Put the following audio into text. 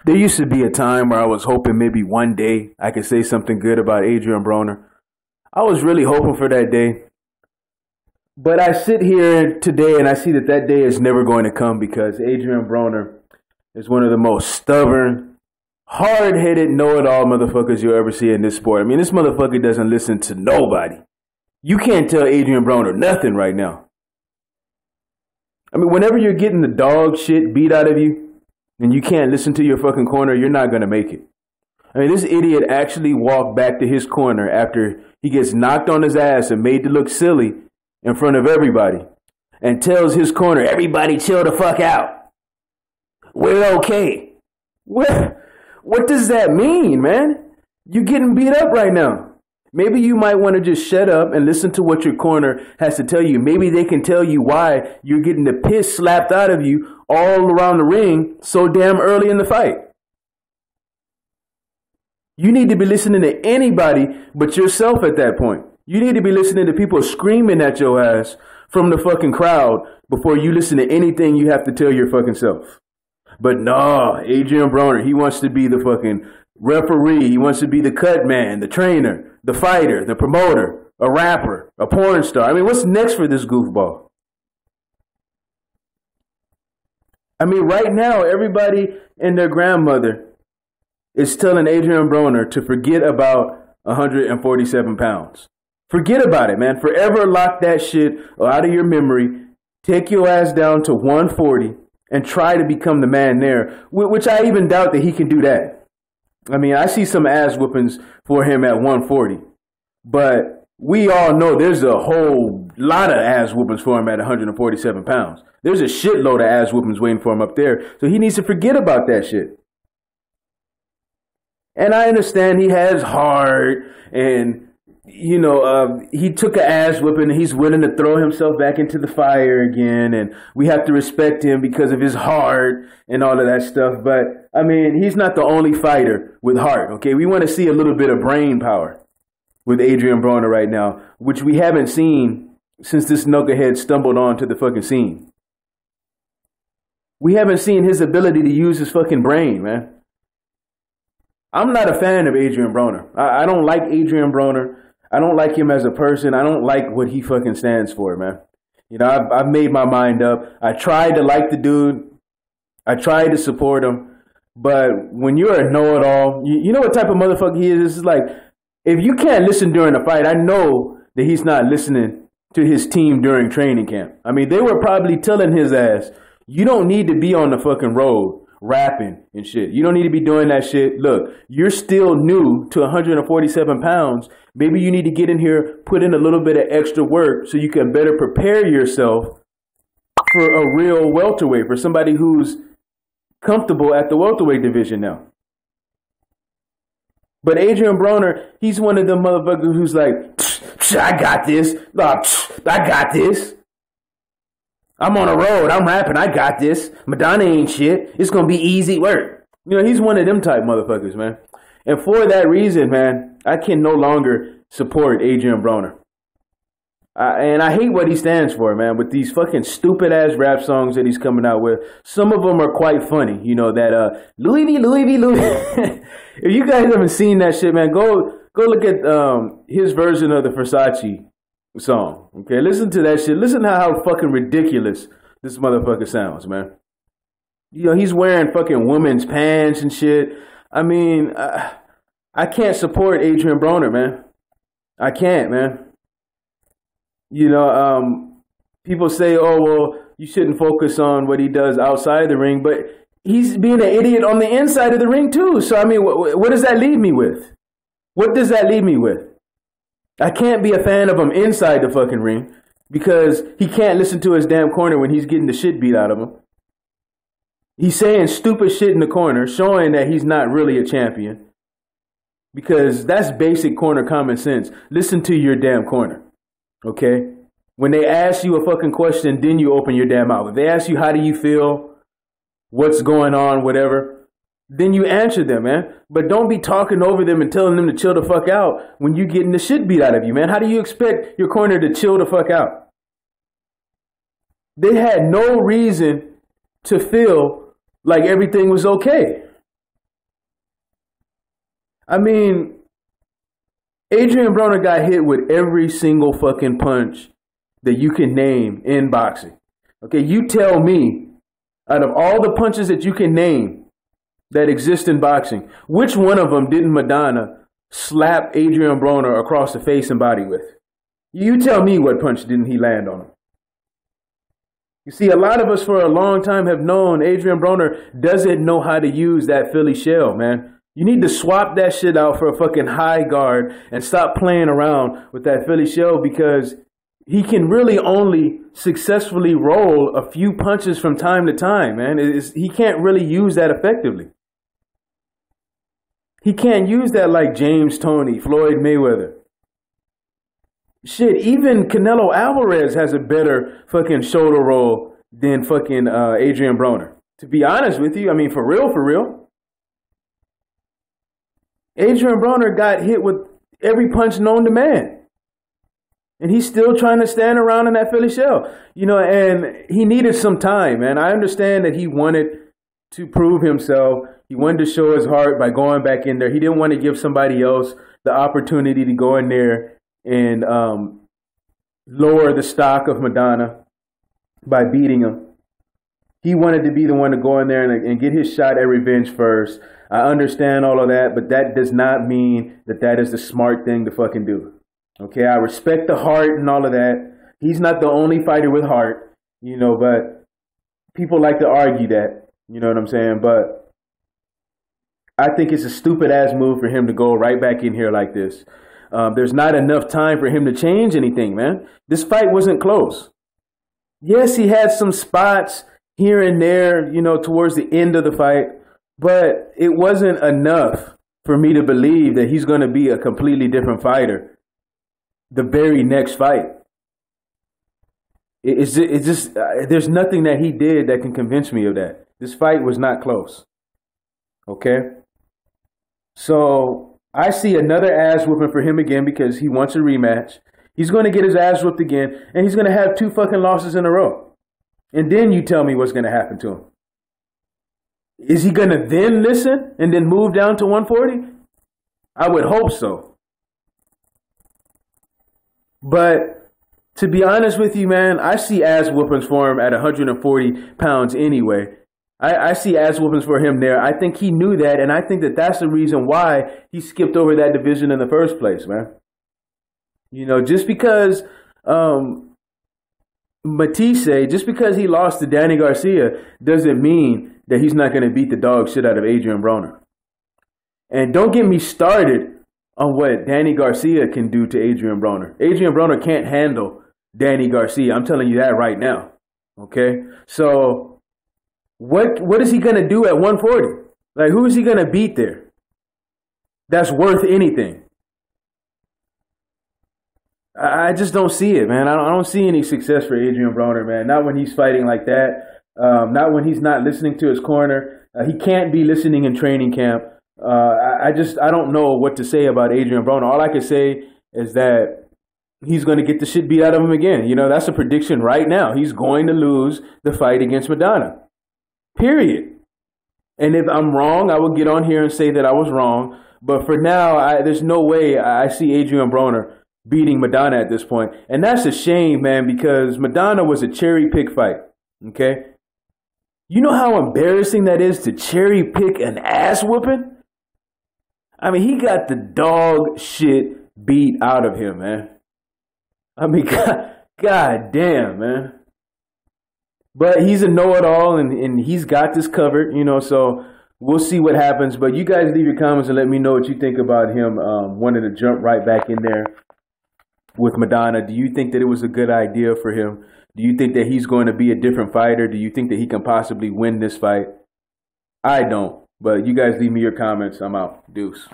There used to be a time where I was hoping maybe one day I could say something good about Adrian Broner. I was really hoping for that day. But I sit here today and I see that that day is never going to come because Adrian Broner is one of the most stubborn, hard-headed, know-it-all motherfuckers you'll ever see in this sport. I mean, this motherfucker doesn't listen to nobody. You can't tell Adrian Broner nothing right now. I mean, whenever you're getting the dog shit beat out of you and you can't listen to your fucking corner, you're not going to make it. I mean, this idiot actually walked back to his corner after he gets knocked on his ass and made to look silly in front of everybody and tells his corner, everybody chill the fuck out. We're okay. What does that mean, man? You're getting beat up right now. Maybe you might want to just shut up and listen to what your corner has to tell you. Maybe they can tell you why you're getting the piss slapped out of you all around the ring so damn early in the fight. You need to be listening to anybody but yourself at that point. You need to be listening to people screaming at your ass from the fucking crowd before you listen to anything you have to tell your fucking self. But no, Adrian Broner, he wants to be the fucking referee. He wants to be the cut man, the trainer, the fighter, the promoter, a rapper, a porn star. I mean, what's next for this goofball? I mean, right now, everybody and their grandmother is telling Adrian Broner to forget about 147 pounds. Forget about it, man. Forever lock that shit out of your memory. Take your ass down to 140 and try to become the man there, which I even doubt that he can do that. I mean, I see some ass whoopings for him at 140, but we all know there's a whole lot of ass whoopings for him at 147 pounds. There's a shitload of ass whoopings waiting for him up there, so he needs to forget about that shit. And I understand he has heart and, you know, he took an ass whipping and he's willing to throw himself back into the fire again. And we have to respect him because of his heart and all of that stuff. But, I mean, he's not the only fighter with heart, okay? We want to see a little bit of brain power with Adrian Broner right now, which we haven't seen since this knucklehead stumbled onto the fucking scene. We haven't seen his ability to use his fucking brain, man. I'm not a fan of Adrian Broner. I don't like Adrian Broner. I don't like him as a person. I don't like what he fucking stands for, man. You know, I've made my mind up. I tried to like the dude. I tried to support him. But when you're a know-it-all, you know what type of motherfucker he is? This is like, if you can't listen during a fight, I know that he's not listening to his team during training camp. I mean, they were probably telling his ass, you don't need to be on the fucking road rapping and shit. You don't need to be doing that shit. Look, you're still new to 147 pounds. Maybe you need to get in here, put in a little bit of extra work so you can better prepare yourself for a real welterweight, for somebody who's comfortable at the welterweight division now. But Adrian Broner, he's one of them motherfuckers who's like, I got this. I got this. I'm on a road. I'm rapping. I got this. Madonna ain't shit. It's going to be easy work. You know, he's one of them type motherfuckers, man. And for that reason, man, I can no longer support Adrian Broner. And I hate what he stands for, man, with these fucking stupid ass rap songs that he's coming out with. Some of them are quite funny. You know, that Louis V, Louis V, Louis V. If you guys haven't seen that shit, man, go look at his version of the Versace song. Okay, listen to that shit. Listen to how fucking ridiculous this motherfucker sounds, man. You know, he's wearing fucking women's pants and shit. I mean, I can't support Adrian Broner, man. I can't, man. You know, people say, oh, well, you shouldn't focus on what he does outside the ring, but he's being an idiot on the inside of the ring too. So, I mean, what does that leave me with? What does that leave me with? I can't be a fan of him inside the fucking ring because he can't listen to his damn corner when he's getting the shit beat out of him. He's saying stupid shit in the corner, showing that he's not really a champion. Because that's basic corner common sense. Listen to your damn corner. Okay? When they ask you a fucking question, then you open your damn mouth. If they ask you, how do you feel? What's going on? Whatever. Then you answer them, man. But don't be talking over them and telling them to chill the fuck out when you're getting the shit beat out of you, man. How do you expect your corner to chill the fuck out? They had no reason to feel like everything was okay. I mean, Adrian Broner got hit with every single fucking punch that you can name in boxing. Okay, you tell me, out of all the punches that you can name that exist in boxing, which one of them didn't Maidana slap Adrian Broner across the face and body with? You tell me what punch didn't he land on him. You see, a lot of us for a long time have known Adrian Broner doesn't know how to use that Philly shell, man. You need to swap that shit out for a fucking high guard and stop playing around with that Philly shell, because he can really only successfully roll a few punches from time to time, man. He can't really use that effectively. He can't use that like James Toney, Floyd Mayweather. Shit, even Canelo Alvarez has a better fucking shoulder roll than fucking Adrian Broner. To be honest with you, I mean, for real. Adrian Broner got hit with every punch known to man. And he's still trying to stand around in that Philly shell. You know, and he needed some time, man. I understand that he wanted to prove himself. He wanted to show his heart by going back in there. He didn't want to give somebody else the opportunity to go in there and lower the stock of Maidana by beating him. He wanted to be the one to go in there and get his shot at revenge first. I understand all of that, but that does not mean that that is the smart thing to fucking do. Okay, I respect the heart and all of that. He's not the only fighter with heart, you know, but people like to argue that, you know what I'm saying? But I think it's a stupid ass move for him to go right back in here like this. There's not enough time for him to change anything, man. This fight wasn't close. Yes, he had some spots here and there, you know, towards the end of the fight, but it wasn't enough for me to believe that he's going to be a completely different fighter the very next fight. It's just there's nothing that he did that can convince me of that. This fight was not close. Okay? So I see another ass whooping for him again because he wants a rematch. He's going to get his ass whooped again, and he's going to have 2 fucking losses in a row. And then you tell me what's going to happen to him. Is he going to then listen and then move down to 140? I would hope so. But to be honest with you, man, I see ass whoopings for him at 140 pounds anyway. I see ass whoopings for him there. I think he knew that, and I think that that's the reason why he skipped over that division in the first place, man. You know, just because Matisse, just because he lost to Danny Garcia doesn't mean that he's not going to beat the dog shit out of Adrian Broner. And don't get me started on what Danny Garcia can do to Adrian Broner. Adrian Broner can't handle Danny Garcia. I'm telling you that right now. Okay? So what is he going to do at 140? Like, who is he going to beat there that's worth anything? I just don't see it, man. I don't see any success for Adrian Broner, man. Not when he's fighting like that. Not when he's not listening to his corner. He can't be listening in training camp. I don't know what to say about Adrian Broner. All I can say is that he's going to get the shit beat out of him again. You know, that's a prediction right now. He's going to lose the fight against Maidana. Period. And if I'm wrong, I will get on here and say that I was wrong. But for now, there's no way I see Adrian Broner beating Maidana at this point. And that's a shame, man, because Maidana was a cherry pick fight. Okay? You know how embarrassing that is to cherry pick an ass whooping? I mean, he got the dog shit beat out of him, man. I mean, God damn, man. But he's a know-it-all, and he's got this covered, you know, so we'll see what happens. But you guys leave your comments and let me know what you think about him wanting to jump right back in there with Maidana. Do you think that it was a good idea for him? Do you think that he's going to be a different fighter? Do you think that he can possibly win this fight? I don't. But you guys leave me your comments. I'm out. Deuce.